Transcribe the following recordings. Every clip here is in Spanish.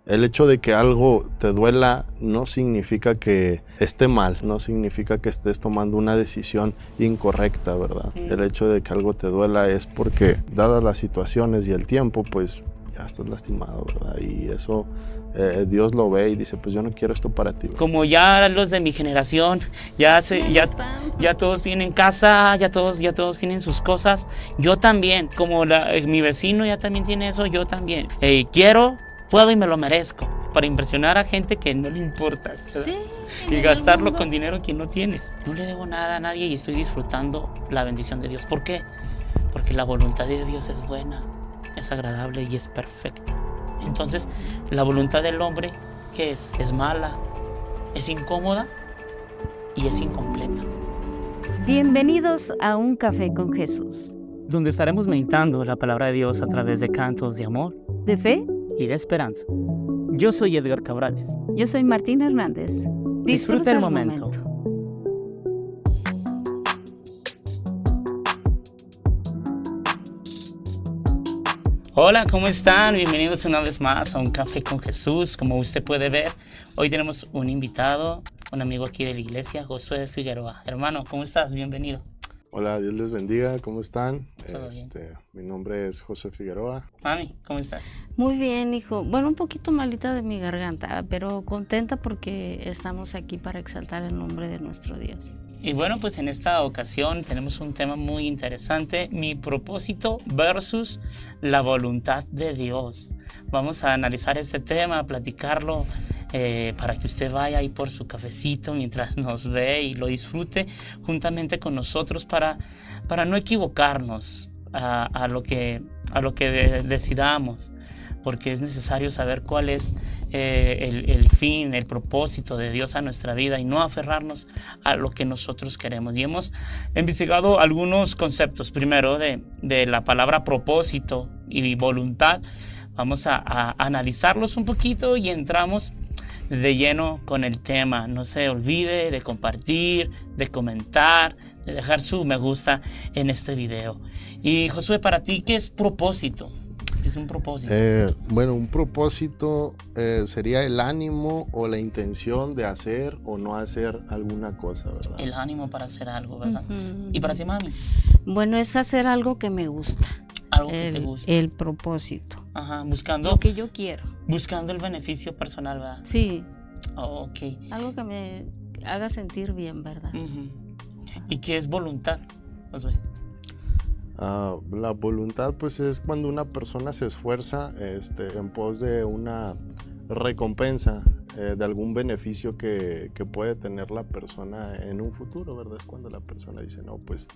El hecho de que algo te duela no significa que esté mal, no significa que estés tomando una decisión incorrecta, ¿verdad? El hecho de que algo te duela es porque, dadas las situaciones y el tiempo, pues ya estás lastimado, ¿verdad? Y eso Dios lo ve y dice, pues yo no quiero esto para ti. Como ya los de mi generación, ya todos tienen casa, ya todos tienen sus cosas, yo también, como mi vecino ya también tiene eso, yo también. Quiero, puedo y me lo merezco, para impresionar a gente que no le importa, ¿verdad? Sí, Y gastarlo con dinero que no tienes. No le debo nada a nadie y estoy disfrutando la bendición de Dios. ¿Por qué? Porque la voluntad de Dios es buena, es agradable y es perfecta. Entonces, la voluntad del hombre, ¿qué es? Es mala, es incómoda y es incompleta. Bienvenidos a Un Café con Jesús, Donde estaremos meditando la palabra de Dios a través de cantos de amor de fe. y de esperanza. Yo soy Edgar Cabrales. Yo soy Martín Hernández. Disfruta el momento. Hola, ¿cómo están? Bienvenidos una vez más a Un Café con Jesús. Como usted puede ver, hoy tenemos un invitado, un amigo aquí de la iglesia, Josué Figueroa. Hermano, ¿cómo estás? Bienvenido. Hola, Dios les bendiga, ¿cómo están? Todo bien. Mi nombre es Josué Figueroa. Mami, ¿cómo estás? Muy bien, hijo. Bueno, un poquito malita de mi garganta, pero contenta porque estamos aquí para exaltar el nombre de nuestro Dios. Y bueno, pues en esta ocasión tenemos un tema muy interesante, mi propósito versus la voluntad de Dios. Vamos a analizar este tema, a platicarlo para que usted vaya ahí por su cafecito mientras nos ve y lo disfrute juntamente con nosotros para no equivocarnos a lo que decidamos, porque es necesario saber cuál es el fin, el propósito de Dios a nuestra vida y no aferrarnos a lo que nosotros queremos. Y hemos investigado algunos conceptos, primero de la palabra propósito y voluntad. Vamos a analizarlos un poquito y entramos de lleno con el tema. No se olvide de compartir, de comentar, de dejar su me gusta en este video. Y Josué, para ti, ¿qué es propósito? ¿Qué es un propósito? Bueno, un propósito sería el ánimo o la intención de hacer o no hacer alguna cosa, ¿verdad? El ánimo para hacer algo, ¿verdad? Uh-huh. ¿Y para ti, mami? Bueno, es hacer algo que me gusta. Algo que te gusta. El propósito. Ajá, buscando. Lo que yo quiero. Buscando el beneficio personal, ¿verdad? Sí. Oh, ok. Algo que me haga sentir bien, ¿verdad? Uh-huh. ¿Y qué es voluntad, Josué? La voluntad, pues, es cuando una persona se esfuerza en pos de una recompensa, de algún beneficio que puede tener la persona en un futuro, ¿verdad? Es cuando la persona dice, no, pues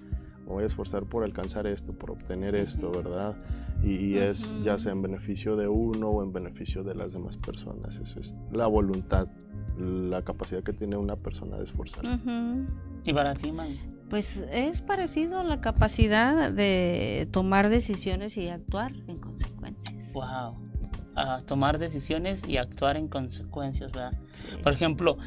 me voy a esforzar por alcanzar esto, por obtener esto, ¿verdad? Y es ya sea en beneficio de uno o en beneficio de las demás personas. Eso es la voluntad, la capacidad que tiene una persona de esforzarse. Uh-huh. ¿Y para ti, mami? Pues es parecido a la capacidad de tomar decisiones y actuar en consecuencias. Wow. Tomar decisiones y actuar en consecuencias, ¿verdad? Sí. Por ejemplo,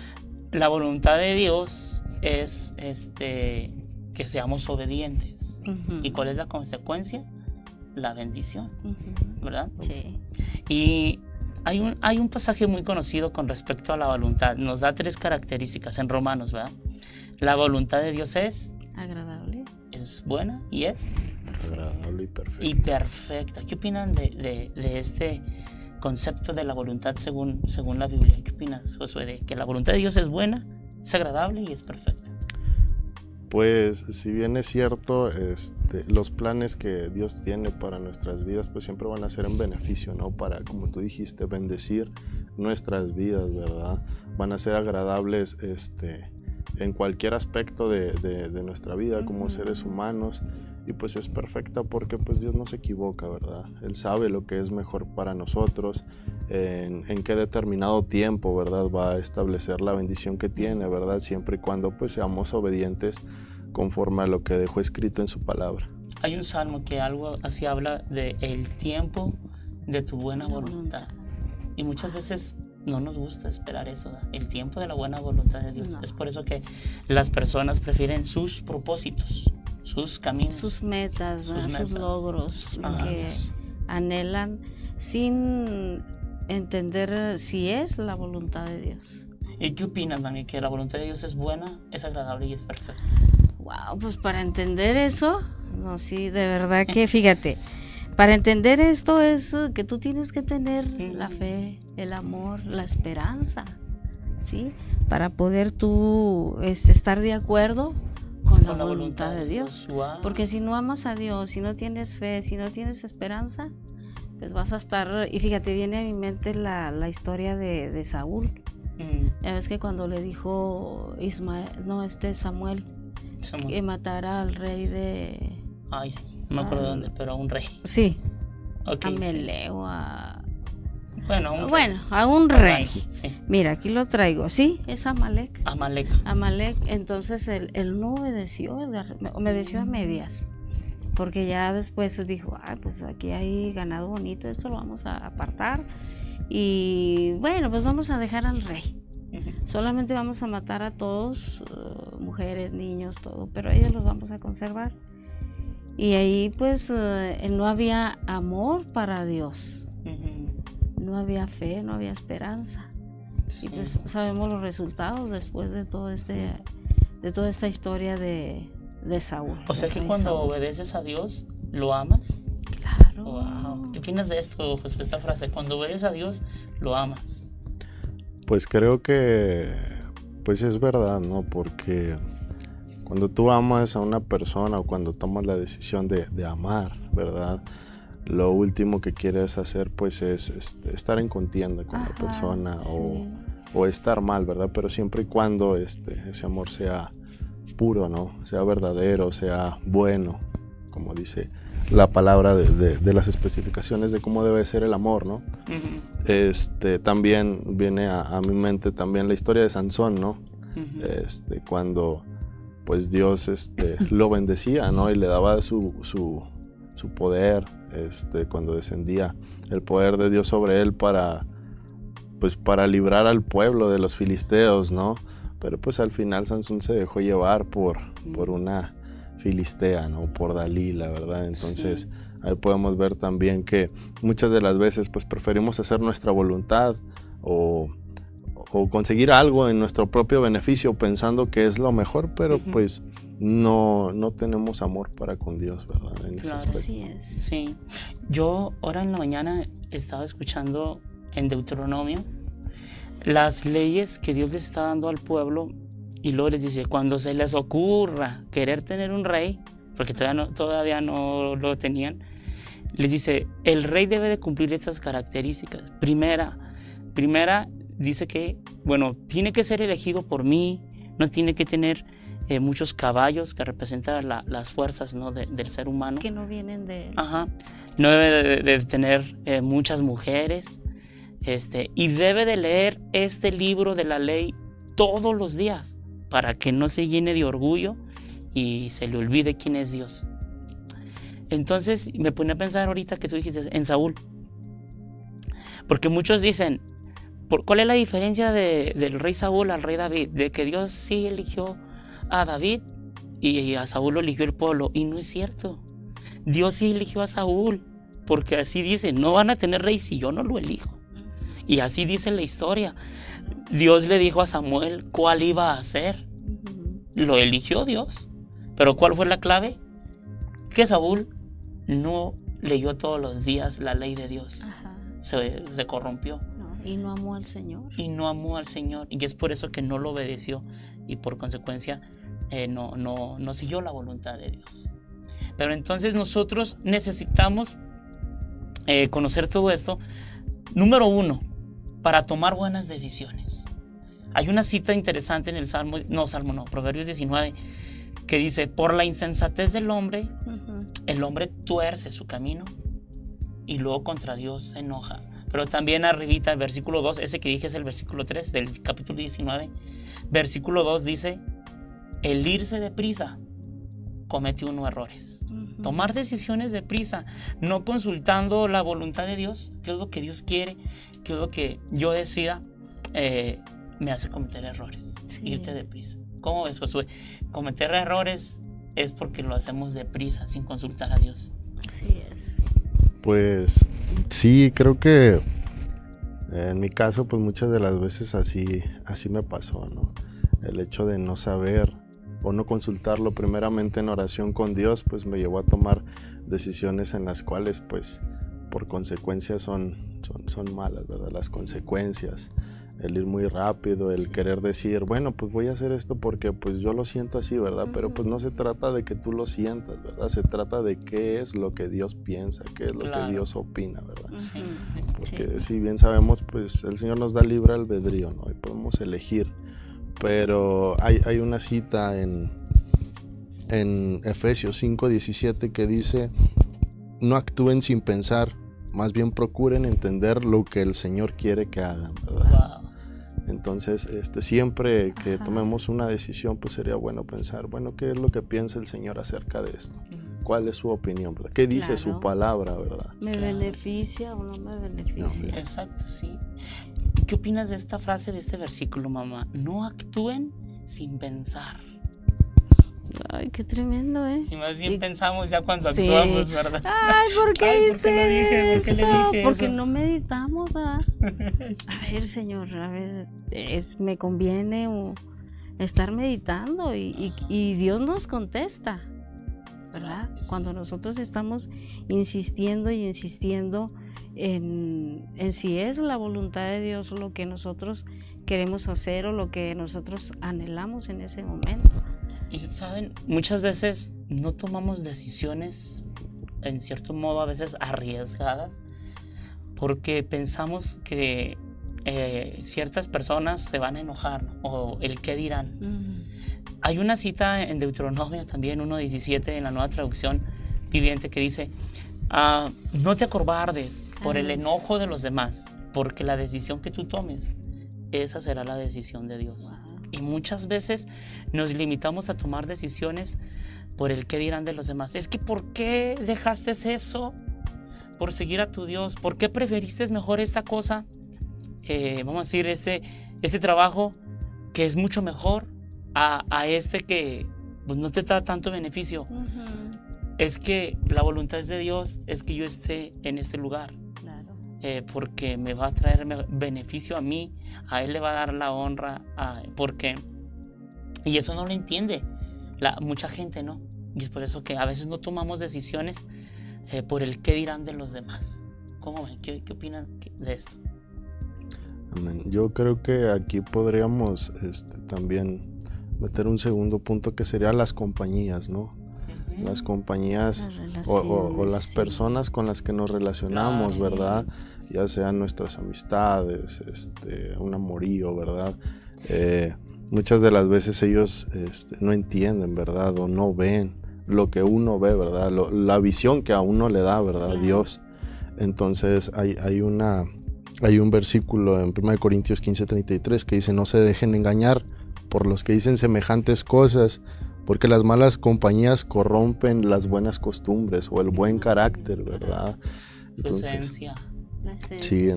la voluntad de Dios es que seamos obedientes. Uh-huh. ¿Y cuál es la consecuencia? La bendición, Uh-huh. ¿verdad? Sí. Y hay un pasaje muy conocido con respecto a la voluntad. Nos da 3 características en Romanos, ¿verdad? La voluntad de Dios es Agradable. buena y es Agradable y perfecta. perfecta. ¿Qué opinan de este concepto de la voluntad según la Biblia? ¿Qué opinas, Josué, de que la voluntad de Dios es buena, es agradable y es perfecta? Pues si bien es cierto, los planes que Dios tiene para nuestras vidas pues siempre van a ser en beneficio, ¿no? Para, como tú dijiste, bendecir nuestras vidas, ¿verdad? Van a ser agradables en cualquier aspecto de nuestra vida como seres humanos, y pues es perfecta porque pues Dios no se equivoca, ¿verdad? Él sabe lo que es mejor para nosotros, en qué determinado tiempo, ¿verdad? Va a establecer la bendición que tiene, ¿verdad? Siempre y cuando pues seamos obedientes conforme a lo que dejó escrito en su palabra. Hay un salmo que algo así habla de el tiempo de tu buena voluntad, y muchas veces no nos gusta esperar eso, ¿verdad? El tiempo de la buena voluntad de Dios. No. Es por eso que las personas prefieren sus propósitos, sus caminos, sus metas, sus logros, lo que anhelan, sin entender si es la voluntad de Dios. ¿Y qué opinas, mami? ¿Que la voluntad de Dios es buena, es agradable y es perfecta? Wow, pues para entender eso, no, sí, de verdad que fíjate, para entender esto es que tú tienes que tener la fe, el amor, la esperanza, ¿sí? Para poder tú estar de acuerdo con la voluntad de Dios. Wow. Porque si no amas a Dios, si no tienes fe, si no tienes esperanza, pues vas a estar, y fíjate, viene a mi mente la historia de Saúl. Ya ves que cuando le dijo Samuel que matara al rey de... Ay, sí, no me acuerdo de dónde, pero a un rey. Sí, Okay, a Meleo, a... Bueno, a un rey. Sí. Mira, aquí lo traigo, sí, es Amalek. Amalek. Entonces él no obedeció, obedeció a medias. Porque ya después dijo, pues aquí hay ganado bonito, esto lo vamos a apartar. Y bueno, pues vamos a dejar al rey. Solamente vamos a matar a todos, mujeres, niños, todo, pero a ellos los vamos a conservar. Y ahí pues no había amor para Dios. No había fe, no había esperanza. Sí. Y pues sabemos los resultados después de todo de toda esta historia de Saúl. O sea que cuando obedeces a Dios, ¿lo amas? Claro. Wow. ¿Qué opinas de esto, pues, esta frase? Cuando obedeces a Dios, lo amas. Pues creo que pues es verdad, ¿no? Porque cuando tú amas a una persona o cuando tomas la decisión de amar, ¿verdad? Lo último que quieres hacer pues es estar en contienda con la persona, sí. o estar mal, ¿verdad? Pero siempre y cuando ese amor sea puro, ¿no? Sea verdadero, sea bueno, como dice la palabra de las especificaciones de cómo debe ser el amor, ¿no? También viene a mi mente también la historia de Sansón, ¿no? Cuando pues Dios lo bendecía, ¿no? Y le daba su poder, cuando descendía el poder de Dios sobre él para librar al pueblo de los filisteos, ¿no? Pero pues al final Sansón se dejó llevar por una filistea, ¿no? Por Dalila, ¿verdad? Entonces sí. Ahí podemos ver también que muchas de las veces pues preferimos hacer nuestra voluntad o conseguir algo en nuestro propio beneficio pensando que es lo mejor, pero pues no tenemos amor para con Dios, ¿verdad? En claro, así es. Sí. Yo ahora en la mañana estaba escuchando en Deuteronomio las leyes que Dios les está dando al pueblo y luego les dice, cuando se les ocurra querer tener un rey, porque todavía no lo tenían, les dice, el rey debe de cumplir estas características. Primera dice que, bueno, tiene que ser elegido por mí, no tiene que tener muchos caballos que representan las fuerzas, ¿no? del ser humano. Que no vienen de él. Ajá. No debe de tener muchas mujeres. Y debe de leer este libro de la ley todos los días para que no se llene de orgullo y se le olvide quién es Dios. Entonces me pone a pensar ahorita que tú dijiste en Saúl, porque muchos dicen, ¿cuál es la diferencia del rey Saúl al rey David? De que Dios sí eligió a David y a Saúl lo eligió el pueblo, y no es cierto. Dios sí eligió a Saúl, porque así dice, no van a tener rey si yo no lo elijo. Y así dice la historia. Dios le dijo a Samuel cuál iba a hacer. Lo eligió Dios. Pero ¿cuál fue la clave? Que Saúl no leyó todos los días la ley de Dios. Se corrompió. Y no amó al Señor. Y es por eso que no lo obedeció. Y por consecuencia no siguió la voluntad de Dios. Pero entonces nosotros necesitamos conocer todo esto. Número 1, para tomar buenas decisiones. Hay una cita interesante en el Proverbios 19, que dice, por la insensatez del hombre, el hombre tuerce su camino y luego contra Dios se enoja. Pero también arribita el versículo 2, ese que dije es el versículo 3 del capítulo 19, versículo 2 dice, el irse deprisa comete uno errores. Tomar decisiones deprisa, no consultando la voluntad de Dios, qué es lo que Dios quiere, qué es lo que yo decida, me hace cometer errores. Sí. Irte deprisa. ¿Cómo ves, Josué? Cometer errores es porque lo hacemos deprisa, sin consultar a Dios. Así es. Pues sí, creo que En mi caso, pues muchas de las veces así me pasó, ¿no? El hecho de no saber o no consultarlo primeramente en oración con Dios, pues me llevó a tomar decisiones en las cuales, pues, por consecuencia son malas, ¿verdad? Las consecuencias, el ir muy rápido, el querer decir, bueno, pues voy a hacer esto porque pues yo lo siento así, ¿verdad? Pero pues no se trata de que tú lo sientas, ¿verdad? Se trata de qué es lo que Dios piensa, qué es lo que Dios opina, ¿verdad? Sí. Porque si bien sabemos, pues el Señor nos da libre albedrío, ¿no? Y podemos elegir. Pero hay una cita en Efesios 5:17 que dice, no actúen sin pensar, más bien procuren entender lo que el Señor quiere que hagan, ¿verdad? Wow. Entonces, siempre que tomemos una decisión, pues sería bueno pensar, bueno, ¿qué es lo que piensa el Señor acerca de esto? ¿Cuál es su opinión, verdad? ¿Qué dice su palabra, verdad? ¿Me beneficia o no me beneficia? No, exacto, sí. ¿Qué opinas de esta frase, de este versículo, mamá? No actúen sin pensar. Ay, qué tremendo, ¿eh? Y más bien pensamos ya cuando actuamos, ¿verdad? Ay, ¿por qué hice esto? ¿Por qué le dije Porque eso? no meditamos, ¿verdad? A ver, Señor, a ver, me conviene estar meditando y Dios nos contesta, ¿verdad? Sí. Cuando nosotros estamos insistiendo y insistiendo en si es la voluntad de Dios lo que nosotros queremos hacer o lo que nosotros anhelamos en ese momento. Y saben, muchas veces no tomamos decisiones, en cierto modo a veces arriesgadas, porque pensamos que ciertas personas se van a enojar, ¿no? O el qué dirán. Hay una cita en Deuteronomio también, 1:17, en la Nueva Traducción Viviente, que dice, no te acobardes por el enojo de los demás, porque la decisión que tú tomes, esa será la decisión de Dios. Wow. Y muchas veces nos limitamos a tomar decisiones por el qué dirán de los demás. Es que ¿por qué dejaste eso por seguir a tu Dios? ¿Por qué preferiste mejor esta cosa? Vamos a decir, este trabajo que es mucho mejor a este que pues, no te da tanto beneficio. Es que la voluntad de Dios es que yo esté en este lugar. Porque me va a traer beneficio a mí, a Él le va a dar la honra, y eso no lo entiende mucha gente, ¿no? Y es por eso que a veces no tomamos decisiones por el qué dirán de los demás. ¿Cómo ven? ¿Qué opinan de esto? Amén. Yo creo que aquí podríamos también meter un segundo punto que sería las compañías, ¿no? Las compañías o las personas con las que nos relacionamos, ¿verdad? Ya sean nuestras amistades, un amorío, ¿verdad? Muchas de las veces ellos no entienden, ¿verdad? O no ven lo que uno ve, ¿verdad? La visión que a uno le da, ¿verdad? Dios. Entonces hay un versículo en 1 Corintios 15:33 que dice, no se dejen engañar por los que dicen semejantes cosas, porque las malas compañías corrompen las buenas costumbres o el buen carácter, ¿verdad? Entonces, la esencia. Sí,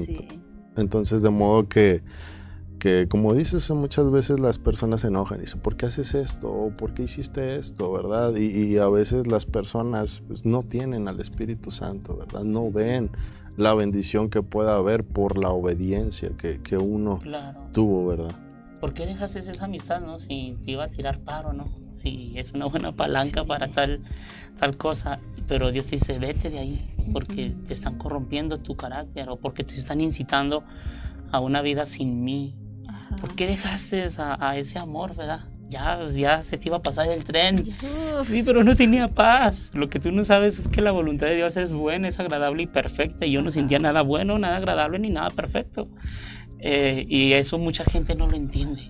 entonces de modo que como dices, muchas veces las personas se enojan y dicen, ¿por qué haces esto? ¿O por qué hiciste esto? ¿Verdad? Y a veces las personas pues, no tienen al Espíritu Santo, ¿verdad? No ven la bendición que pueda haber por la obediencia que uno tuvo, ¿verdad? ¿Por qué dejaste esa amistad, no? Si te iba a tirar paro, ¿no? Si es una buena palanca para tal cosa, pero Dios te dice, vete de ahí, porque te están corrompiendo tu carácter o porque te están incitando a una vida sin mí. ¿Por qué dejaste a ese amor, verdad? Ya se te iba a pasar el tren. Sí, pero no tenía paz. Lo que tú no sabes es que la voluntad de Dios es buena, es agradable y perfecta. Y yo no sentía nada bueno, nada agradable ni nada perfecto. Y eso mucha gente no lo entiende.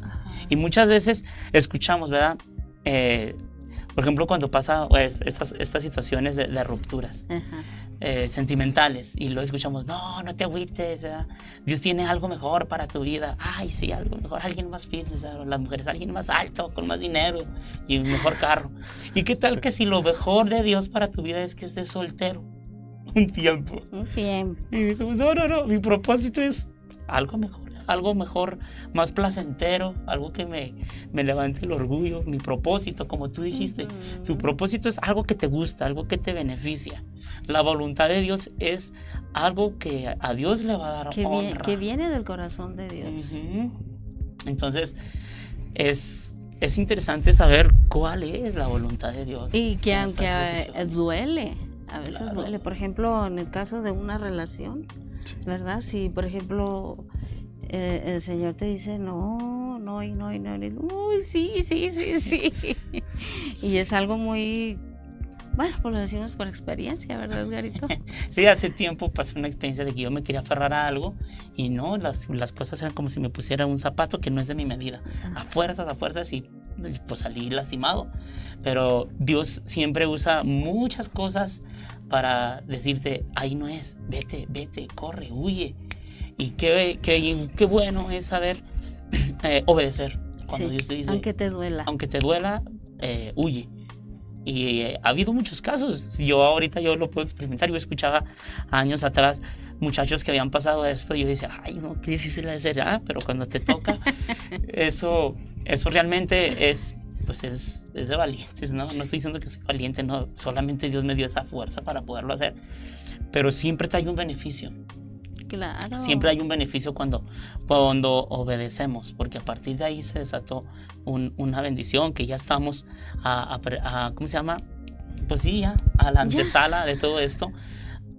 Y muchas veces escuchamos, ¿verdad? Por ejemplo, cuando pasa estas situaciones de rupturas sentimentales y lo escuchamos, no te agüites, ¿verdad? Dios tiene algo mejor para tu vida. Ay, sí, algo mejor, alguien más fitness, ¿verdad? Las mujeres, alguien más alto, con más dinero y un mejor carro. ¿Y qué tal que si lo mejor de Dios para tu vida es que estés soltero un tiempo? Un tiempo. Y dices, no, mi propósito es algo mejor, algo mejor, más placentero, algo que me levante el orgullo, mi propósito, como tú dijiste. Tu propósito es algo que te gusta, algo que te beneficia. La voluntad de Dios es algo que a Dios le va a dar honra. Que viene del corazón de Dios. Entonces, es interesante saber cuál es la voluntad de Dios. Y que aunque duele, a veces duele. Por ejemplo, en el caso de una relación, ¿verdad? Si, por ejemplo, el Señor te dice no, uy, sí. Y es algo muy, bueno, pues lo decimos por experiencia, ¿verdad, Edgarito? Sí, hace tiempo pasé una experiencia de que yo me quería aferrar a algo y no, las cosas eran como si me pusiera un zapato que no es de mi medida. A fuerzas y pues salí lastimado. Pero Dios siempre usa muchas cosas para decirte, ahí no es, vete, corre, huye. Y qué bueno es saber obedecer. Cuando Dios te dice, aunque te duela, huye. Y ha habido muchos casos. Yo ahorita lo puedo experimentar. Yo escuchaba años atrás muchachos que habían pasado esto y yo decía, ay no, qué difícil es ser, pero cuando te toca eso realmente es de valientes, ¿no? No estoy diciendo que soy valiente, no, solamente Dios me dio esa fuerza para poderlo hacer, pero siempre trae un beneficio. Claro. Siempre hay un beneficio cuando obedecemos, porque a partir de ahí se desató una bendición que ya estamos ¿cómo se llama? Pues sí, ya a la antesala de todo esto.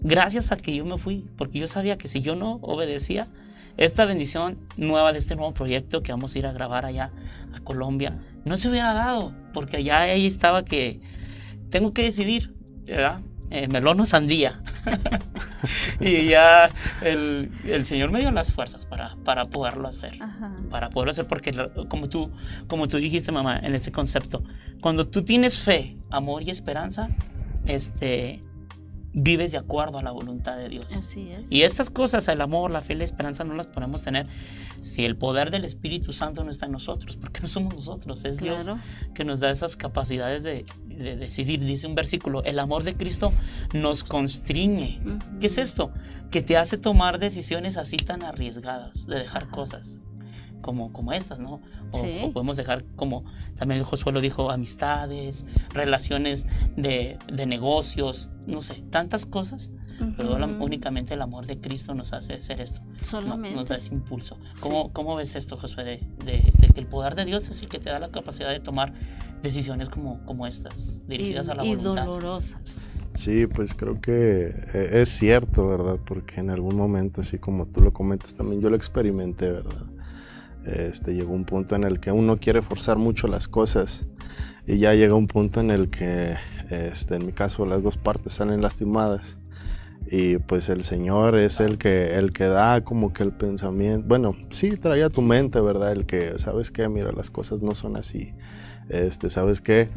Gracias a que yo me fui, porque yo sabía que si yo no obedecía, esta bendición nueva de este nuevo proyecto que vamos a ir a grabar allá a Colombia, no se hubiera dado, porque allá ahí estaba que tengo que decidir, ¿verdad? Melón o sandía. Y ya el Señor me dio las fuerzas para poderlo hacer. Ajá. Para poderlo hacer, porque como tú dijiste, mamá, en ese concepto, cuando tú tienes fe, amor y esperanza, vives de acuerdo a la voluntad de Dios. Así es. Y estas cosas, el amor, la fe y la esperanza, no las podemos tener si el poder del Espíritu Santo no está en nosotros, porque no somos nosotros, es Dios que nos da esas capacidades de decidir. Dice un versículo, el amor de Cristo nos constriñe. ¿Qué es esto? Que te hace tomar decisiones así tan arriesgadas, de dejar cosas como estas, ¿no? O podemos dejar, como también Josué lo dijo, amistades, relaciones de negocios, no sé, tantas cosas, pero únicamente el amor de Cristo nos hace hacer esto. Solamente. Nos da ese impulso. ¿Cómo ves esto, Josué, de que el poder de Dios es el que te da la capacidad de tomar decisiones como estas, dirigidas a la voluntad? Y dolorosas. Sí, pues creo que es cierto, ¿verdad? Porque en algún momento, así como tú lo comentas, también yo lo experimenté, ¿verdad? Llegó un punto en el que uno quiere forzar mucho las cosas y ya llega un punto en el que en mi caso las dos partes salen lastimadas y pues el Señor es el que da como que el pensamiento, bueno, sí trae a tu mente, ¿verdad? El que, ¿sabes qué? Mira, las cosas no son así, ¿sabes qué?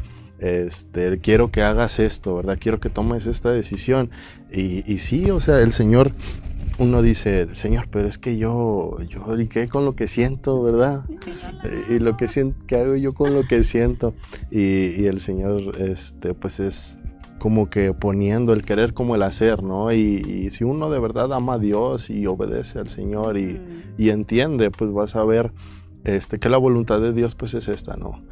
Quiero que hagas esto, ¿verdad? Quiero que tomes esta decisión y sí, o sea, el Señor, uno dice, Señor, pero es que yo ¿qué con lo que siento, verdad? Y lo que siento, ¿qué hago yo con lo que siento? Y el Señor, pues es como que poniendo el querer como el hacer, ¿no? Y si uno de verdad ama a Dios y obedece al Señor y entiende, pues vas a ver que la voluntad de Dios pues es esta, ¿no?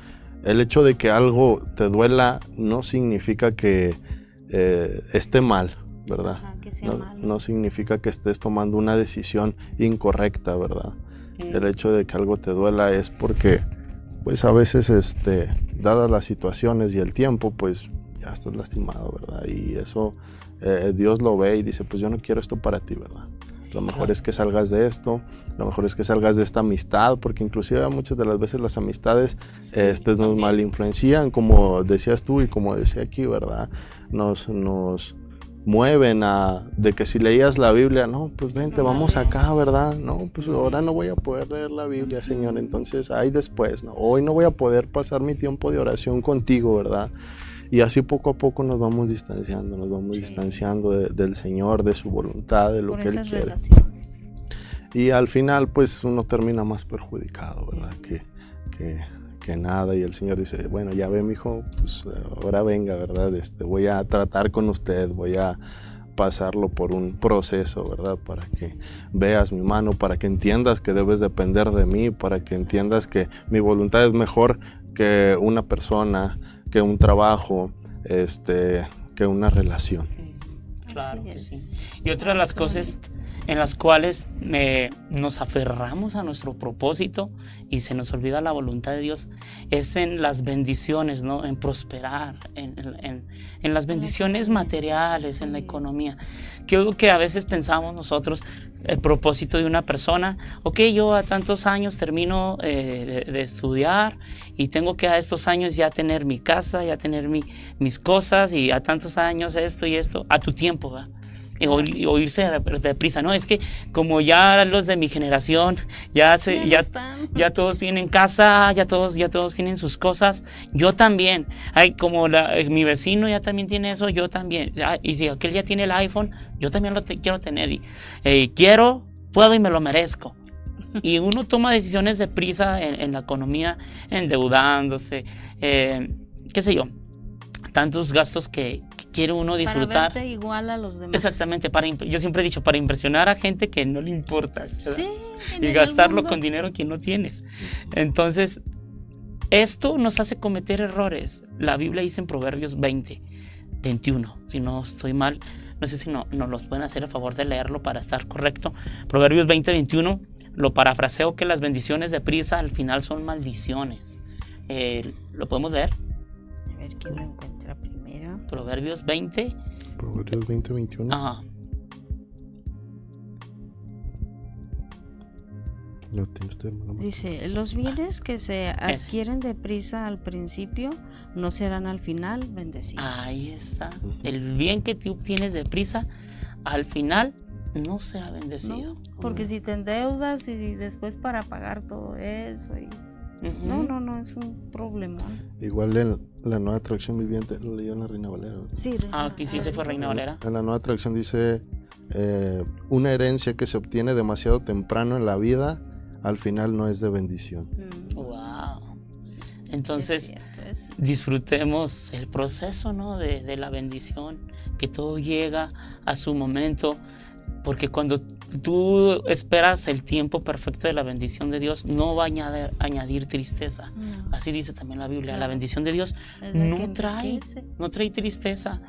El hecho de que algo te duela no significa que esté mal, ¿verdad? Ajá, que sea malo. No significa que estés tomando una decisión incorrecta, ¿verdad? El hecho de que algo te duela es porque, pues a veces, dadas las situaciones y el tiempo, pues ya estás lastimado, ¿verdad? Y eso Dios lo ve y dice, pues yo no quiero esto para ti, ¿verdad? Lo mejor es que salgas de esto, lo mejor es que salgas de esta amistad, porque inclusive muchas de las veces las amistades nos mal influencian, como decías tú y como decía aquí, ¿verdad? Nos mueven de que si leías la Biblia, no, pues vente, vamos acá, ¿verdad? No, pues ahora no voy a poder leer la Biblia, Señor, entonces ahí después, ¿no? Hoy no voy a poder pasar mi tiempo de oración contigo, ¿verdad? Y así poco a poco nos vamos distanciando del Señor, de su voluntad, de lo que Él quiere. Relaciones. Y al final, pues uno termina más perjudicado, ¿verdad? Que nada. Y el Señor dice, bueno, ya ve, mijo, pues ahora venga, ¿verdad? Voy a tratar con usted, voy a pasarlo por un proceso, ¿verdad? Para que veas mi mano, para que entiendas que debes depender de mí, para que entiendas que mi voluntad es mejor que una persona, que un trabajo, que una relación. Claro que sí. Y otra de las cosas en las cuales nos aferramos a nuestro propósito y se nos olvida la voluntad de Dios es en las bendiciones, ¿no? En prosperar, en las bendiciones materiales, en la economía. Que a veces pensamos nosotros el propósito de una persona, yo a tantos años termino de estudiar y tengo que a estos años ya tener mi casa, ya tener mis cosas, y a tantos años esto y esto, a tu tiempo, ¿verdad? O irse deprisa, ¿no? Es que como ya los de mi generación ya todos tienen casa, ya todos tienen sus cosas, yo también. Como mi vecino ya también tiene eso, yo también. Y si aquel ya tiene el iPhone, yo también lo quiero tener. Y quiero, puedo y me lo merezco. Y uno toma decisiones deprisa en la economía, endeudándose, qué sé yo, tantos gastos que quiere uno disfrutar. Para verte igual a los demás. Exactamente, yo siempre he dicho, para impresionar a gente que no le importa, ¿verdad? Sí, y gastarlo con dinero que no tienes. Entonces, esto nos hace cometer errores. La Biblia dice en Proverbios 20:21, si no estoy mal, no sé si nos los pueden hacer el favor de leerlo para estar correcto. Proverbios 20:21, lo parafraseo, que las bendiciones de prisa al final son maldiciones. ¿Lo podemos leer? A ver quién lo encuentra primero. Proverbios 20. Proverbios 20:21. Ajá. ¿Lo tiene usted, hermano? Dice, los bienes que se adquieren deprisa al principio no serán al final bendecidos. Ahí está. El bien que tú obtienes deprisa al final no será bendecido. No, porque si te endeudas y después para pagar todo eso y... No, es un problema. Igual en la Nueva Traducción Viviente, lo leí en la Reina Valera, ¿verdad? Sí, aquí sí se fue Reina Valera. En la Nueva Traducción dice, una herencia que se obtiene demasiado temprano en la vida, al final no es de bendición. Wow. Entonces, disfrutemos el proceso, ¿no? de la bendición, que todo llega a su momento, porque cuando tú esperas el tiempo perfecto de la bendición de Dios, no va a añadir tristeza. No. Así dice también la Biblia. La bendición de Dios no trae tristeza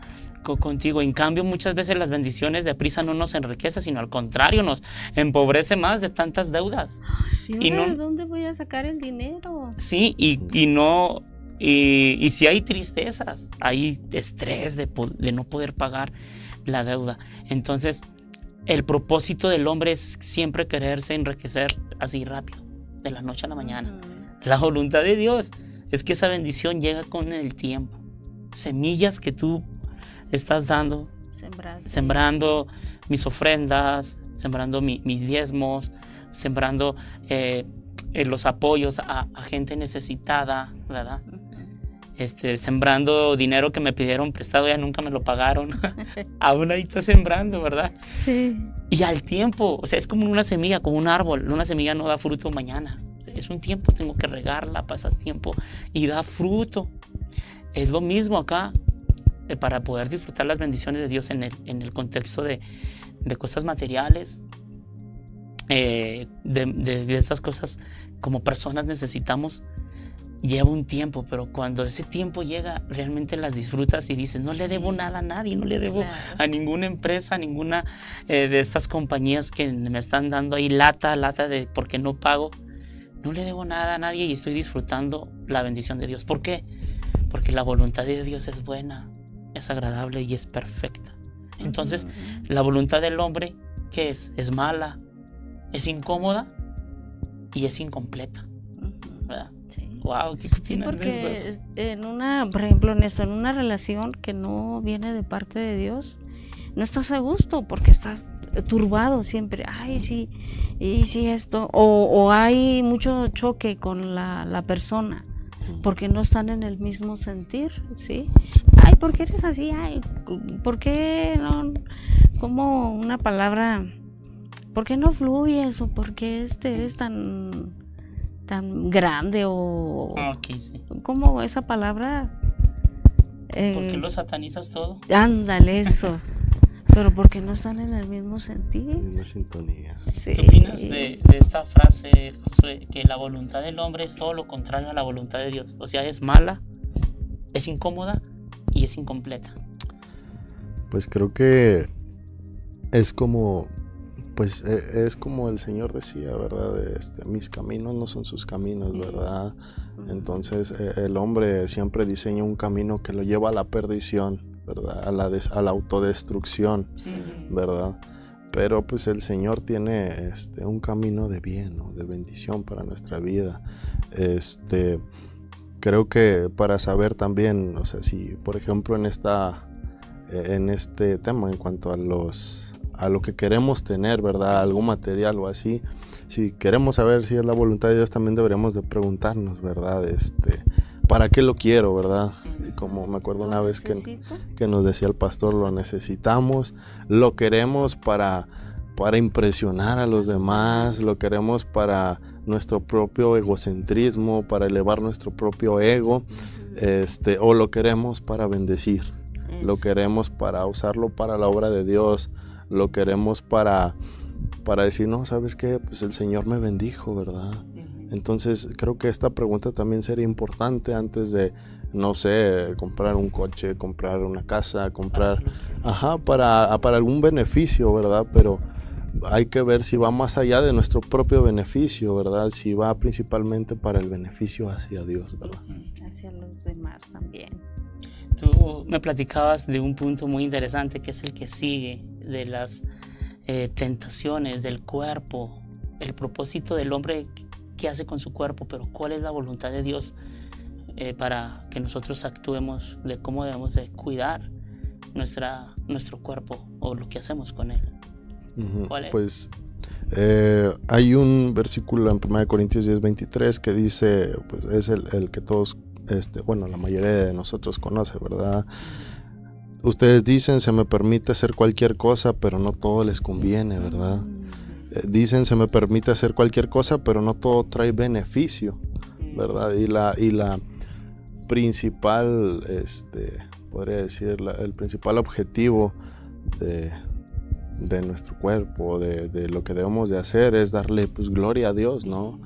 contigo. En cambio, muchas veces las bendiciones de prisa no nos enriquecen, sino al contrario, nos empobrece más de tantas deudas. ¿Y de dónde voy a sacar el dinero? Sí, y si hay tristezas, hay estrés de no poder pagar la deuda. Entonces, el propósito del hombre es siempre quererse enriquecer así rápido, de la noche a la mañana. La voluntad de Dios es que esa bendición llega con el tiempo. Semillas que tú estás dando, sembrando mis ofrendas, sembrando mis diezmos, sembrando los apoyos a gente necesitada, ¿verdad? Sembrando dinero que me pidieron prestado, ya nunca me lo pagaron. Aún ahí estoy sembrando, ¿verdad? Sí. Y al tiempo, o sea, es como una semilla, como un árbol. Una semilla no da fruto mañana. Es un tiempo, tengo que regarla, pasa tiempo y da fruto. Es lo mismo acá, para poder disfrutar las bendiciones de Dios en el contexto de cosas materiales, de estas cosas como personas necesitamos. Lleva un tiempo, pero cuando ese tiempo llega, realmente las disfrutas y dices, no le debo nada a nadie, no le debo a ninguna empresa, a ninguna de estas compañías que me están dando ahí lata de porque no pago. No le debo nada a nadie y estoy disfrutando la bendición de Dios. ¿Por qué? Porque la voluntad de Dios es buena, es agradable y es perfecta. Entonces, la voluntad del hombre, ¿qué es? Es mala, es incómoda y es incompleta, ¿verdad? Wow, ¿qué opinas de esto? Por ejemplo, en una relación que no viene de parte de Dios, no estás a gusto porque estás turbado siempre. Ay, sí, y sí esto. O hay mucho choque con la persona porque no están en el mismo sentir, ¿sí? Ay, ¿por qué eres así? Ay, ¿por qué no? Como una palabra, ¿por qué no fluyes? ¿O por qué eres tan grande? O sí. ¿Cómo esa palabra? ¿Por qué lo satanizas todo? Ándale, eso. Pero porque no están en el mismo sentir. Misma sintonía. Sí. ¿Qué opinas de esta frase, Josué, que la voluntad del hombre es todo lo contrario a la voluntad de Dios? O sea, es mala, es incómoda y es incompleta. Pues creo que es como, pues es como el Señor decía, ¿verdad? Mis caminos no son sus caminos, ¿verdad? Entonces el hombre siempre diseña un camino que lo lleva a la perdición, ¿verdad? A la autodestrucción, ¿verdad? Pero pues el Señor tiene un camino de bien, ¿no? De bendición para nuestra vida. Creo que para saber también, o sea, si por ejemplo en este tema en cuanto a lo que queremos tener, ¿verdad? Algo material o así, si queremos saber si es la voluntad de Dios, también deberíamos de preguntarnos, ¿verdad? ¿Para qué lo quiero, verdad? Y como me acuerdo una vez que nos decía el pastor, lo necesitamos, lo queremos para impresionar a los demás, lo queremos para nuestro propio egocentrismo, para elevar nuestro propio ego, o lo queremos para bendecir, lo queremos para usarlo para la obra de Dios, lo queremos para decir, no, ¿sabes qué? Pues el Señor me bendijo, ¿verdad? Entonces creo que esta pregunta también sería importante antes de, no sé, comprar un coche, comprar una casa, comprar, para algún beneficio, ¿verdad? Pero hay que ver si va más allá de nuestro propio beneficio, ¿verdad? Si va principalmente para el beneficio hacia Dios, ¿verdad? Hacia los demás también. Tú me platicabas de un punto muy interesante que es el que sigue, de las tentaciones del cuerpo, el propósito del hombre que hace con su cuerpo, pero cuál es la voluntad de Dios para que nosotros actuemos, de cómo debemos de cuidar nuestro cuerpo o lo que hacemos con él. ¿Cuál es? Pues hay un versículo en 1 Corintios 10:23 que dice, pues es el que todos, la mayoría de nosotros conoce, ¿verdad? Ustedes dicen, se me permite hacer cualquier cosa, pero no todo les conviene, ¿verdad? Dicen, se me permite hacer cualquier cosa, pero no todo trae beneficio, ¿verdad? Y la principal, podría decir, el principal objetivo de nuestro cuerpo, de lo que debemos de hacer, es darle pues gloria a Dios, ¿no?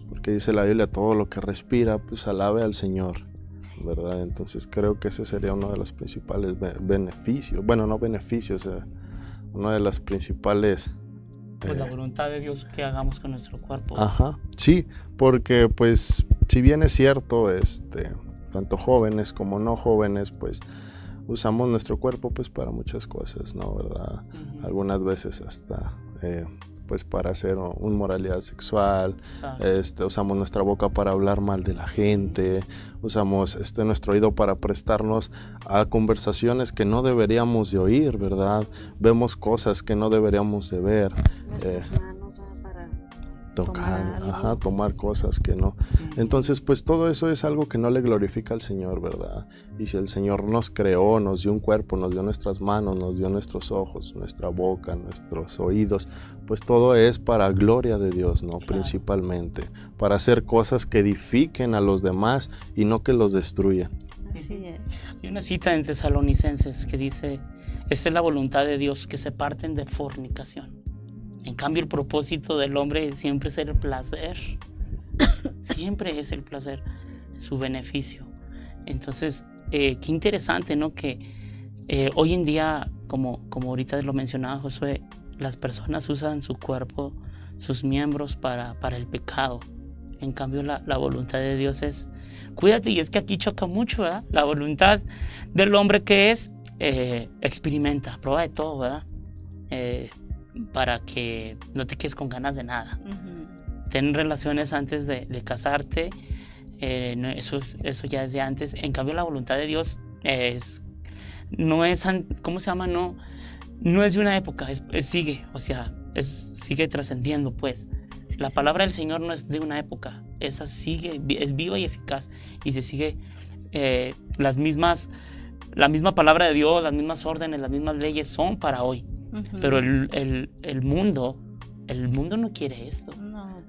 Porque dice la Biblia, todo lo que respira, pues alabe al Señor, ¿verdad? Entonces creo que ese sería uno de los principales beneficios, bueno, no beneficios, uno de los principales... Pues la voluntad de Dios que hagamos con nuestro cuerpo. Sí, porque pues si bien es cierto, tanto jóvenes como no jóvenes, pues usamos nuestro cuerpo pues para muchas cosas, ¿no? ¿Verdad? Algunas veces hasta pues para hacer una moralidad sexual, usamos nuestra boca para hablar mal de la gente, usamos nuestro oído para prestarnos a conversaciones que no deberíamos de oír, ¿verdad? Vemos cosas que no deberíamos de ver. Nuestras manos para tocar, tomar cosas que no. Entonces, pues todo eso es algo que no le glorifica al Señor, ¿verdad? Y si el Señor nos creó, nos dio un cuerpo, nos dio nuestras manos, nos dio nuestros ojos, nuestra boca, nuestros oídos, pues todo es para gloria de Dios, ¿no? Claro. Principalmente, para hacer cosas que edifiquen a los demás y no que los destruyan. Así es. Hay una cita en Tesalonicenses que dice, esta es la voluntad de Dios, que se aparten de fornicación. En cambio, el propósito del hombre siempre es el placer. Siempre es el placer, su beneficio. Entonces, qué interesante, ¿no? Que hoy en día, como ahorita lo mencionaba Josué, las personas usan su cuerpo, sus miembros para el pecado. En cambio, la voluntad de Dios es, cuídate, y es que aquí choca mucho, ¿verdad? La voluntad del hombre que es, experimenta, prueba de todo, ¿verdad? Para que no te quedes con ganas de nada. Ten relaciones antes de casarte, eso ya es de antes. En cambio, la voluntad de Dios no es, ¿cómo se llama? No es de una época, sigue, o sea, sigue trascendiendo, pues. La palabra del Señor no es de una época, esa sigue, es viva y eficaz, y se sigue la misma palabra de Dios, las mismas órdenes, las mismas leyes son para hoy. Pero el mundo no quiere esto.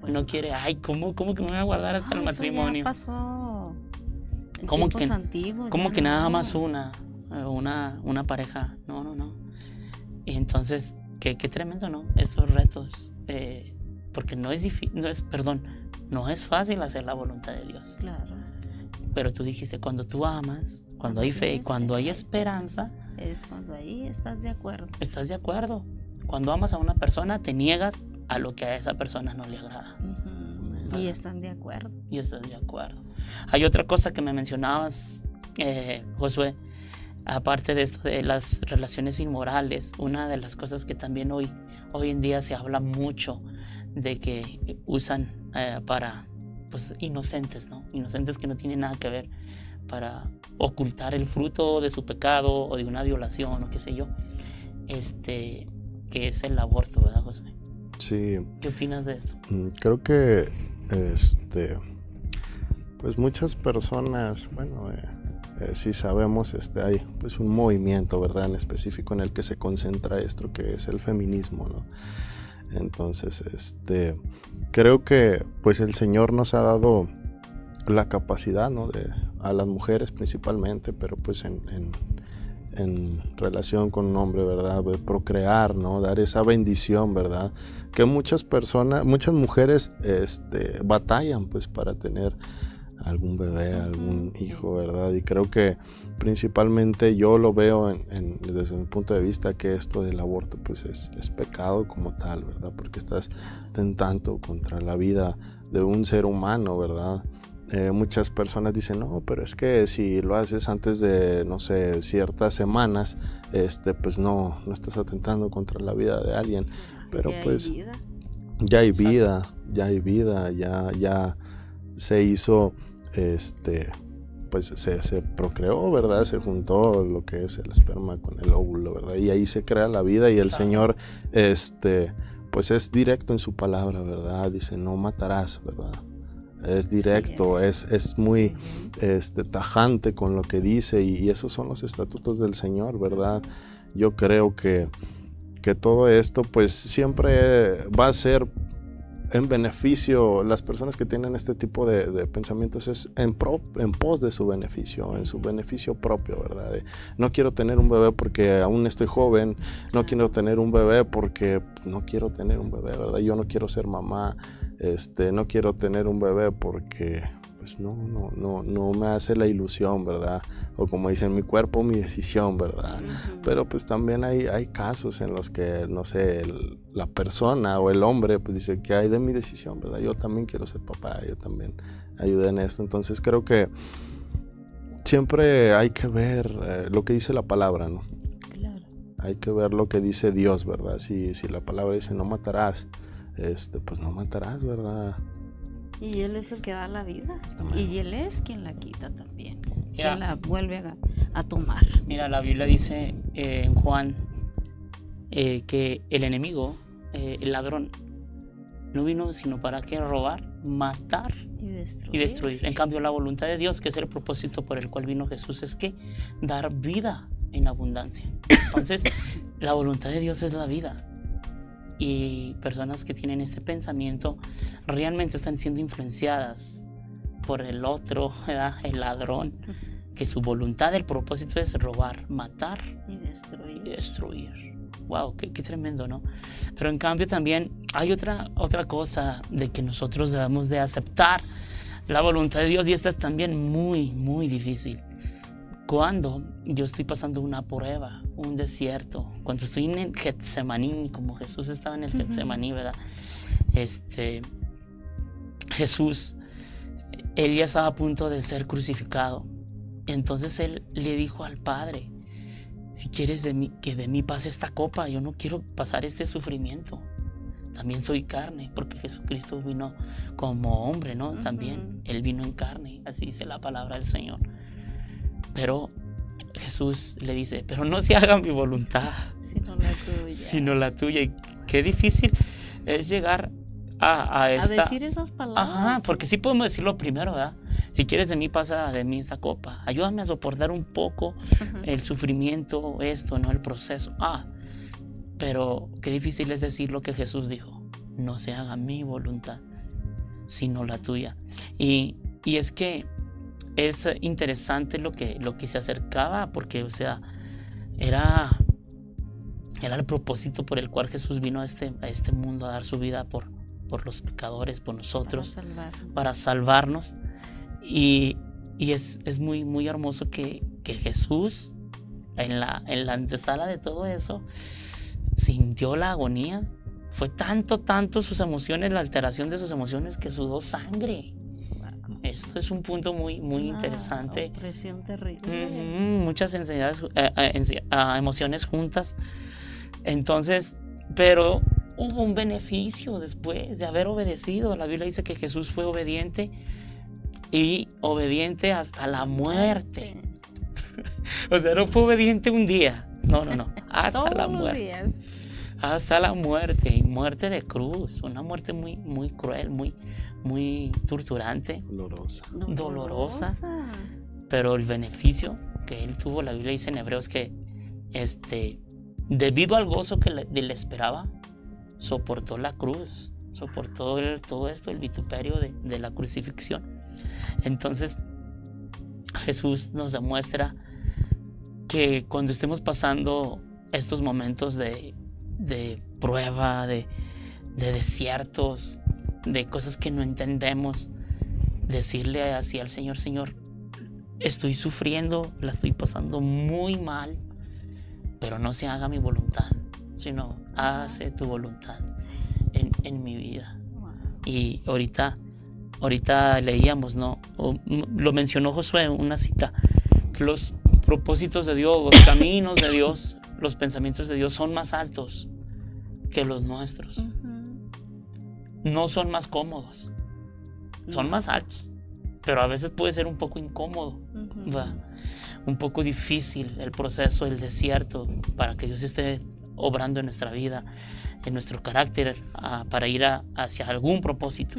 No quiere, ay, ¿cómo que me voy a guardar hasta el matrimonio? Ya pasó en ¿Cómo tiempos antiguos, que no. nada más una pareja? No. Y entonces, qué tremendo, ¿no? Estos retos, porque no es fácil hacer la voluntad de Dios. Claro. Pero tú dijiste, cuando tú amas, cuando hay fe y cuando hay esperanza, es cuando ahí estás de acuerdo. Estás de acuerdo. Cuando amas a una persona, te niegas a lo que a esa persona no le agrada. Y están de acuerdo. Y estás de acuerdo. Hay otra cosa que me mencionabas, Josué, aparte de esto de las relaciones inmorales, una de las cosas que también hoy en día se habla mucho de que usan para, pues, inocentes, ¿no? Inocentes que no tienen nada que ver, para ocultar el fruto de su pecado o de una violación o qué sé yo, que es el aborto, ¿verdad, Josué? Sí. ¿Qué opinas de esto? Creo que pues muchas personas, bueno, sí sabemos, hay pues un movimiento, ¿verdad?, en específico en el que se concentra esto, que es el feminismo, ¿no? Entonces, creo que pues el Señor nos ha dado la capacidad, ¿no?, a las mujeres principalmente, pero pues en relación con un hombre, ¿verdad?, de procrear, ¿no?, dar esa bendición, ¿verdad?, que muchas mujeres batallan pues para tener algún bebé, algún hijo, ¿verdad? Y creo que principalmente yo lo veo desde mi punto de vista, que esto del aborto pues es pecado como tal, ¿verdad? Porque estás tentando contra la vida de un ser humano, ¿verdad? Muchas personas dicen, no, pero es que si lo haces antes de, no sé, ciertas semanas, pues no estás atentando contra la vida de alguien, pero pues ya hay vida, ya se hizo, pues se procreó, ¿verdad? Se juntó lo que es el esperma con el óvulo, ¿verdad? Y ahí se crea la vida, y el Señor, pues es directo en su palabra, ¿verdad? Dice, no matarás, ¿verdad? Es directo, es muy tajante con lo que dice, y esos son los estatutos del Señor, ¿verdad? Yo creo que todo esto pues siempre va a ser en beneficio. Las personas que tienen este tipo de pensamientos es en pos de su beneficio, en su beneficio propio, ¿verdad? No quiero tener un bebé porque aún estoy joven, no quiero tener un bebé porque no quiero tener un bebé, ¿verdad? Yo no quiero ser mamá, no quiero tener un bebé porque pues no me hace la ilusión, ¿verdad? O como dicen, mi cuerpo, mi decisión, ¿verdad? Pero pues también hay casos en los que, no sé, la persona o el hombre pues dice, ¿qué hay de mi decisión, verdad? Yo también quiero ser papá, yo también ayudé en esto. Entonces creo que siempre hay que ver lo que dice la palabra, ¿no? Claro. Hay que ver lo que dice Dios, ¿verdad? Si la palabra dice no matarás, pues no matarás, ¿verdad? Y Él es el que da la vida. Amén. Y Él es quien la quita también. Yeah. Quien la vuelve a tomar. Mira, la Biblia dice en Juan que el enemigo, el ladrón, no vino sino para que robar, matar y destruir. En cambio, la voluntad de Dios, que es el propósito por el cual vino Jesús, es que dar vida en abundancia. Entonces, la voluntad de Dios es la vida. Y personas que tienen este pensamiento realmente están siendo influenciadas por el otro, ¿verdad? El ladrón, que su voluntad, el propósito es robar, matar y destruir. Wow, qué tremendo, ¿no? Pero en cambio también hay otra cosa de que nosotros debemos de aceptar la voluntad de Dios, y esta es también muy, muy difícil. Cuando yo estoy pasando una prueba, un desierto, cuando estoy en el Getsemaní, como Jesús estaba en el Getsemaní, ¿verdad? Jesús, él ya estaba a punto de ser crucificado. Entonces él le dijo al Padre, si quieres que de mí pase esta copa, yo no quiero pasar este sufrimiento. También soy carne, porque Jesucristo vino como hombre, ¿no? También él vino en carne, así dice la palabra del Señor. Pero Jesús le dice, pero no se haga mi voluntad, sino la tuya. Y qué difícil es llegar a decir esas palabras. Ajá, porque sí podemos decirlo primero, ¿verdad? Si quieres de mí, pasa de mí esta copa. Ayúdame a soportar un poco el sufrimiento, ¿no? El proceso. Pero qué difícil es decir lo que Jesús dijo. No se haga mi voluntad, sino la tuya. Y es que es interesante lo que se acercaba, porque, o sea, era Era el propósito por el cual Jesús vino a este mundo a dar su vida por los pecadores, por nosotros, para salvarnos. Y es muy, muy hermoso que Jesús, en la antesala de todo eso, sintió la agonía. Fue tanto sus emociones, la alteración de sus emociones, que sudó sangre. Esto es un punto muy, muy interesante. Opresión terrible. Muchas emociones juntas. Entonces, pero hubo un beneficio después de haber obedecido. La Biblia dice que Jesús fue obediente, y obediente hasta la muerte. O sea, no fue obediente un día. No. Hasta la muerte. Hasta la muerte, y muerte de cruz. Una muerte muy, muy cruel, muy, muy torturante. Dolorosa. Pero el beneficio que él tuvo, la Biblia dice en Hebreos que debido al gozo que le esperaba, soportó la cruz, soportó todo esto, el vituperio de la crucifixión. Entonces Jesús nos demuestra que cuando estemos pasando estos momentos de prueba, de desiertos, de cosas que no entendemos, decirle así al Señor: Señor, estoy sufriendo, la estoy pasando muy mal, pero no se haga mi voluntad, sino hágase tu voluntad en mi vida. Y ahorita leíamos, ¿no? Lo mencionó Josué en una cita, que los propósitos de Dios, los caminos de Dios, los pensamientos de Dios son más altos que los nuestros. No son más cómodos, son más altos, pero a veces puede ser un poco incómodo, un poco difícil el proceso, el desierto, para que Dios esté obrando en nuestra vida, en nuestro carácter, para ir hacia algún propósito.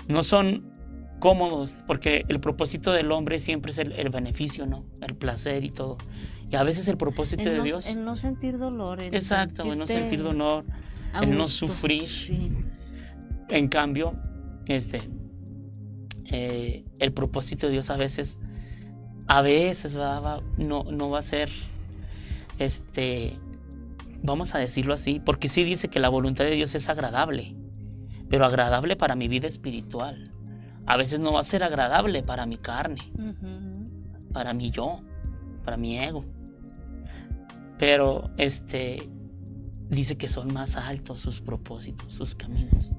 No son cómodos, porque el propósito del hombre siempre es el beneficio, ¿no? El placer y todo. Y a veces el propósito de Dios, en no sentir dolor. Exacto, en no sentir dolor, en no sufrir. Sí. En cambio, el propósito de Dios a veces no va a ser, vamos a decirlo así, porque sí dice que la voluntad de Dios es agradable, pero agradable para mi vida espiritual. A veces no va a ser agradable para mi carne, para mi yo, para mi ego. Pero dice que son más altos sus propósitos, sus caminos.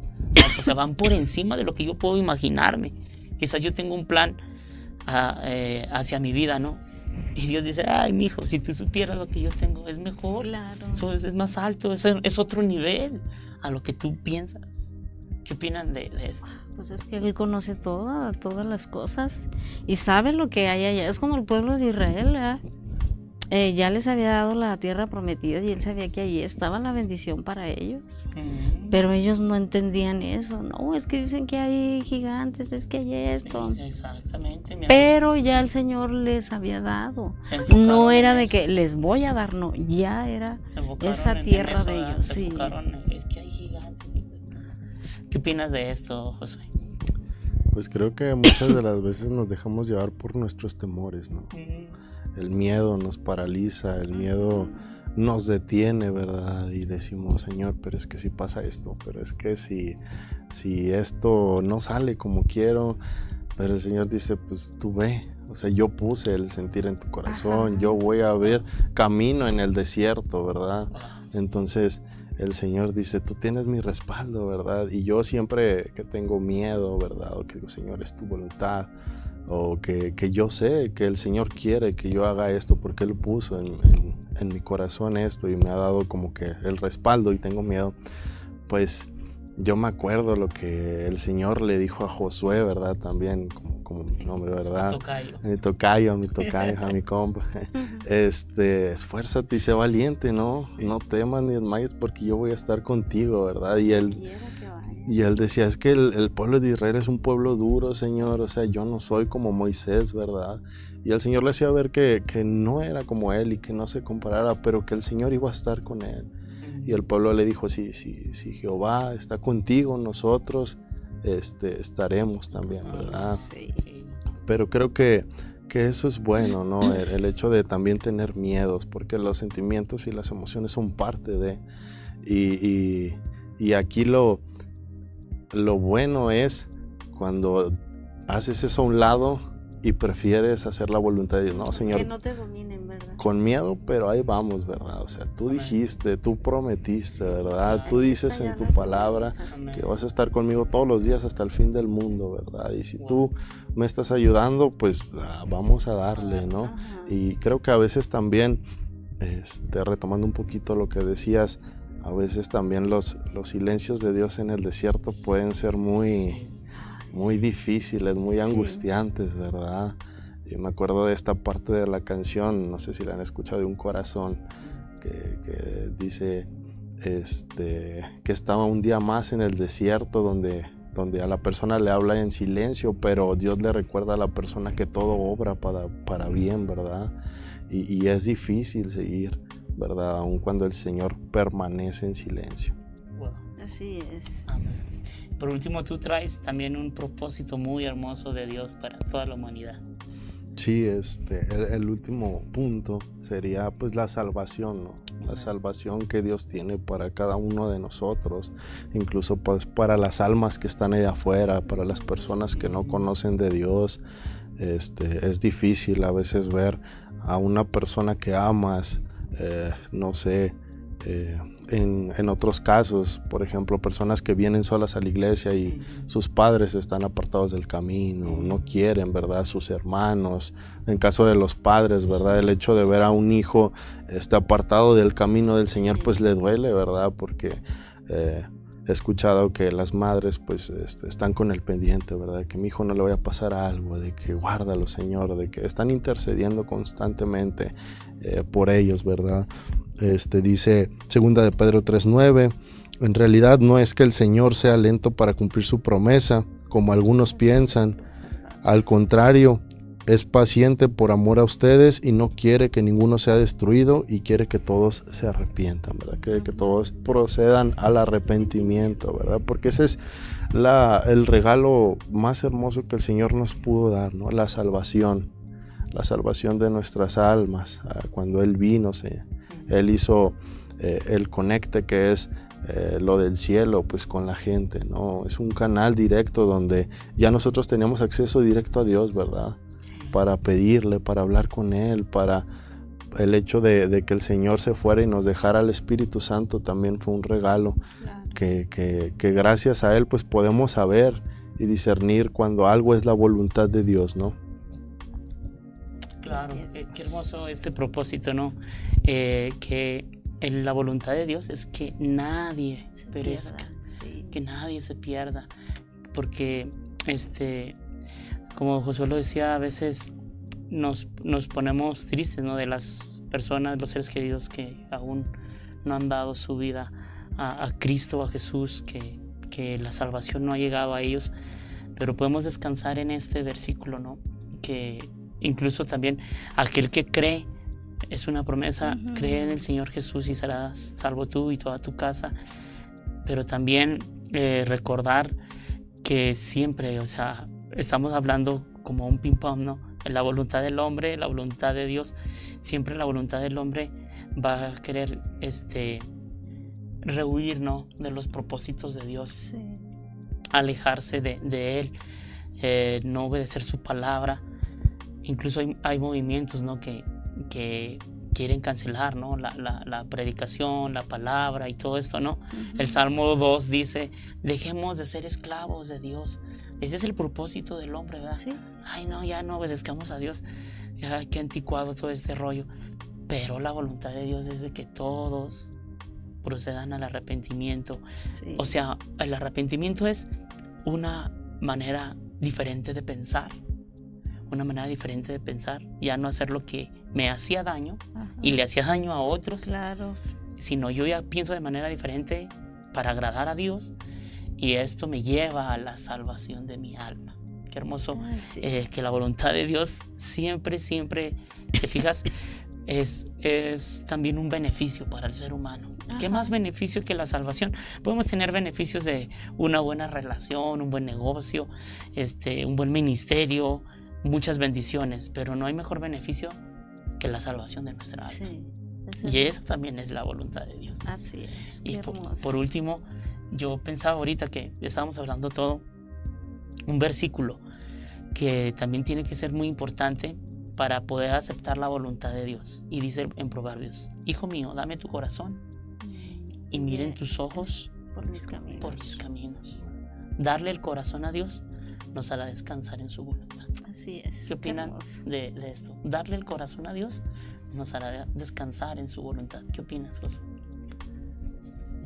O sea, van por encima de lo que yo puedo imaginarme. Quizás yo tengo un plan hacia mi vida, ¿no? Y Dios dice: ay, mijo, si tú supieras lo que yo tengo, es mejor. Claro. Eso es más alto, es otro nivel a lo que tú piensas. ¿Qué opinan de esto? Pues es que Él conoce todas las cosas y sabe lo que hay allá. Es como el pueblo de Israel, ¿verdad? Ya les había dado la tierra prometida y Él sabía que allí estaba la bendición para ellos. Pero ellos no entendían eso. No, es que dicen que hay gigantes, es que hay esto. Sí, exactamente. Pero ya el Señor les había dado. No era de que les voy a dar, no. Ya era esa tierra de ellos. Sí. Es que hay gigantes. ¿Qué opinas de esto, Josué? Pues creo que muchas de las veces nos dejamos llevar por nuestros temores, ¿no? El miedo nos paraliza, el miedo nos detiene, ¿verdad? Y decimos: Señor, pero es que si pasa esto, pero es que si esto no sale como quiero, pero el Señor dice: pues tú ve, o sea, yo puse el sentir en tu corazón, yo voy a abrir camino en el desierto, ¿verdad? Entonces el Señor dice: tú tienes mi respaldo, ¿verdad? Y yo siempre que tengo miedo, ¿verdad? O que digo: Señor, es tu voluntad, o que yo sé que el Señor quiere que yo haga esto porque Él puso en mi corazón esto y me ha dado como que el respaldo y tengo miedo, pues yo me acuerdo lo que el Señor le dijo a Josué, ¿verdad? También como mi nombre, ¿verdad? Mi tocayo, a mi compa. Esfuérzate y sé valiente, ¿no? Sí. No temas ni desmayes porque yo voy a estar contigo, ¿verdad? Y él decía: es que el pueblo de Israel es un pueblo duro, Señor, o sea, yo no soy como Moisés, ¿verdad? Y el Señor le hacía ver que no era como él y que no se comparara, pero que el Señor iba a estar con él. Y el pueblo le dijo: si Jehová está contigo, nosotros estaremos también, ¿verdad? Sí. Pero creo que que eso es bueno, ¿no? El hecho de también tener miedos, porque los sentimientos y las emociones son parte de... Y aquí lo bueno es cuando haces eso a un lado y prefieres hacer la voluntad de Dios. No, Señor, Que no te dominen, ¿verdad? con miedo, pero ahí vamos, ¿verdad? O sea, tú dijiste, tú prometiste, ¿verdad? Tú dices en tu palabra que vas a estar conmigo todos los días hasta el fin del mundo, ¿verdad? Y si tú me estás ayudando, pues vamos a darle, ¿no? Ajá. Y creo que a veces también, retomando un poquito lo que decías, a veces también los silencios de Dios en el desierto pueden ser muy difíciles, muy Sí. angustiantes, ¿verdad? Y me acuerdo de esta parte de la canción, no sé si la han escuchado, de Un Corazón, que dice que estaba un día más en el desierto donde a la persona le habla en silencio, pero Dios le recuerda a la persona que todo obra para bien, ¿verdad? Y es difícil seguir, ¿verdad? Aun cuando el Señor permanece en silencio. Wow. Así es. Amén. Por último, tú traes también un propósito muy hermoso de Dios para toda la humanidad. Sí, el último punto sería pues la salvación, ¿no? La salvación que Dios tiene para cada uno de nosotros, incluso pues para las almas que están allá afuera, para las personas que no conocen de Dios. Es difícil a veces ver a una persona que amas, no sé, en otros casos, por ejemplo, personas que vienen solas a la iglesia y sus padres están apartados del camino, no quieren, ¿verdad? Sus hermanos, en caso de los padres, ¿verdad? El hecho de ver a un hijo apartado del camino del Señor, pues le duele, ¿verdad? Porque he escuchado que las madres pues están con el pendiente, ¿verdad? Que mi hijo no le vaya a pasar algo, de que guárdalo, Señor, de que están intercediendo constantemente por ellos, ¿verdad? Dice 2 de Pedro 3:9, en realidad no es que el Señor sea lento para cumplir su promesa, como algunos piensan, al contrario, es paciente por amor a ustedes y no quiere que ninguno sea destruido y quiere que todos se arrepientan, ¿verdad? Quiere que todos procedan al arrepentimiento, ¿verdad? Porque ese es el regalo más hermoso que el Señor nos pudo dar, ¿no? La salvación de nuestras almas. Cuando Él vino, Él hizo el conecte que es lo del cielo pues con la gente, ¿no? Es un canal directo donde ya nosotros teníamos acceso directo a Dios, ¿verdad? Para pedirle, para hablar con Él, para el hecho de que el Señor se fuera y nos dejara al Espíritu Santo también fue un regalo. Claro. que gracias a Él pues podemos saber y discernir cuando algo es la voluntad de Dios, ¿no? Claro, qué hermoso este propósito, ¿no? Que la voluntad de Dios es que nadie perezca, Sí. que nadie se pierda, porque como Josué lo decía, a veces nos ponemos tristes, ¿no? De las personas, los seres queridos que aún no han dado su vida a Cristo, a Jesús, que la salvación no ha llegado a ellos, pero podemos descansar en este versículo, ¿no? Que incluso también aquel que cree, es una promesa, cree en el Señor Jesús y serás salvo tú y toda tu casa, pero también recordar que siempre, o sea, estamos hablando como un ping pong, ¿no? La voluntad del hombre, la voluntad de Dios, siempre la voluntad del hombre va a querer rehuir, ¿no? De los propósitos de Dios, Sí. alejarse de Él, no obedecer su palabra. Incluso hay movimientos, ¿no? que quieren cancelar, ¿no? la predicación, la palabra y todo esto, ¿no? El Salmo 2 dice, dejemos de ser esclavos de Dios. Ese es el propósito del hombre, ¿verdad? Sí. Ay, no, ya no obedezcamos a Dios. Ya, qué anticuado todo este rollo. Pero la voluntad de Dios es de que todos procedan al arrepentimiento. Sí. O sea, el arrepentimiento es una manera diferente de pensar. Una manera diferente de pensar, ya no hacer lo que me hacía daño Ajá. y le hacía daño a otros, Claro. sino yo ya pienso de manera diferente para agradar a Dios y esto me lleva a la salvación de mi alma. Qué hermoso. Ay, sí. Que la voluntad de Dios siempre, te fijas, es también un beneficio para el ser humano. ¿Qué Ajá. más beneficio que la salvación? Podemos tener beneficios de una buena relación, un buen negocio, un buen ministerio, muchas bendiciones, pero no hay mejor beneficio que la salvación de nuestra alma. Sí, Y esa también es la voluntad de Dios. así es. Y Qué hermoso. por último, yo pensaba ahorita que estábamos hablando todo, un versículo que también tiene que ser muy importante para poder aceptar la voluntad de Dios. Y dice en Proverbios: Hijo mío, dame tu corazón y miren tus ojos por mis caminos. por mis caminos. Darle el corazón a Dios nos hará descansar en su voluntad. Así es. ¿Qué opinan hermoso. de esto? Darle el corazón a Dios nos hará descansar en su voluntad. ¿Qué opinas, Josué?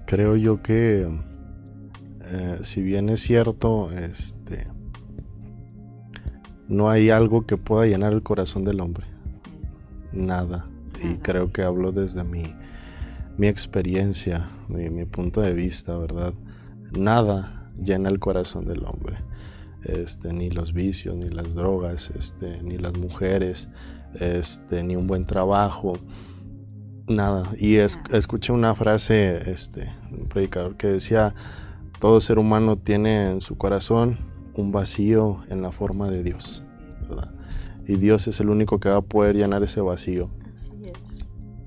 Creo yo que si bien es cierto, no hay algo que pueda llenar el corazón del hombre. Nada. Y creo que hablo desde mi experiencia, mi punto de vista, ¿verdad? Nada llena el corazón del hombre. Ni los vicios, ni las drogas, ni las mujeres, ni un buen trabajo, nada. Y escuché una frase, un predicador que decía: todo ser humano tiene en su corazón un vacío en la forma de Dios, ¿verdad? Y Dios es el único que va a poder llenar ese vacío. Así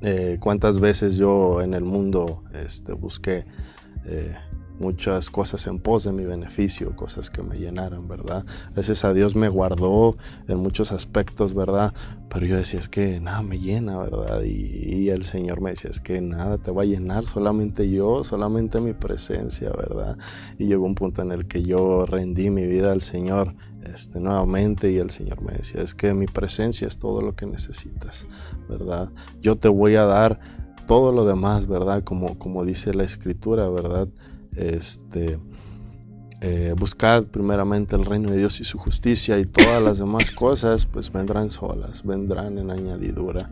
es. Cuántas veces yo en el mundo busqué muchas cosas en pos de mi beneficio, cosas que me llenaran, ¿verdad? Gracias a Dios me guardó en muchos aspectos, ¿verdad? Pero yo decía, es que nada me llena, ¿verdad? Y el Señor me decía, es que nada te va a llenar, solamente yo, solamente mi presencia, ¿verdad? Y llegó un punto en el que yo rendí mi vida al Señor nuevamente, y el Señor me decía, es que mi presencia es todo lo que necesitas, ¿verdad? Yo te voy a dar todo lo demás, ¿verdad? Como dice la Escritura, ¿verdad? Buscad primeramente el reino de Dios y su justicia, y todas las demás cosas pues vendrán solas, vendrán en añadidura.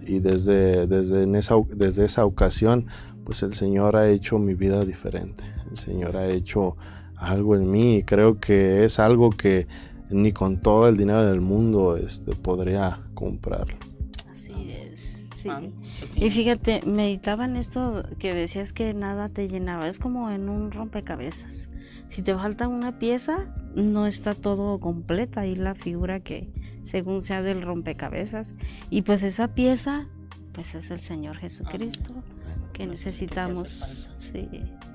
Y desde esa ocasión pues el Señor ha hecho mi vida diferente. El Señor ha hecho algo en mí, y creo que es algo que ni con todo el dinero del mundo podría comprarlo. Así es. Sí. ¿Qué Y fíjate, meditaba en esto que decías que nada te llenaba. Es como en un rompecabezas. Si te falta una pieza, no está todo completa. Ahí la figura que según sea del rompecabezas. Y pues esa pieza, pues es el Señor Jesucristo, que necesitamos. Sí,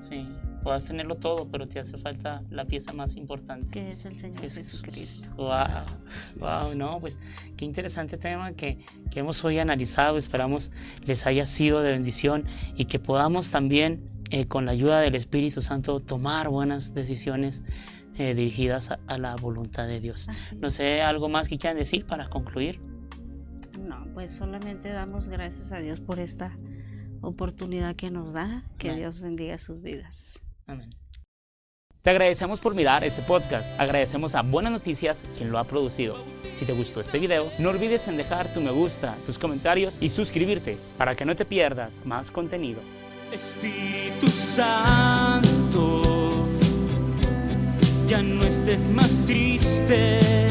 Sí, puedas tenerlo todo, pero te hace falta la pieza más importante. que es el Señor Jesús. Jesucristo. Wow, no, pues qué interesante tema que hemos hoy analizado. Esperamos les haya sido de bendición y que podamos también, con la ayuda del Espíritu Santo, tomar buenas decisiones dirigidas a la voluntad de Dios. Así No sé, ¿algo más que quieran decir para concluir? No, pues solamente damos gracias a Dios por esta oportunidad que nos da. Que Amén. Dios bendiga sus vidas. Amén. Te agradecemos por mirar este podcast. Agradecemos a Buenas Noticias, quien lo ha producido. Si te gustó este video, no olvides en dejar tu me gusta, tus comentarios y suscribirte para que no te pierdas más contenido. Espíritu Santo, ya no estés más triste.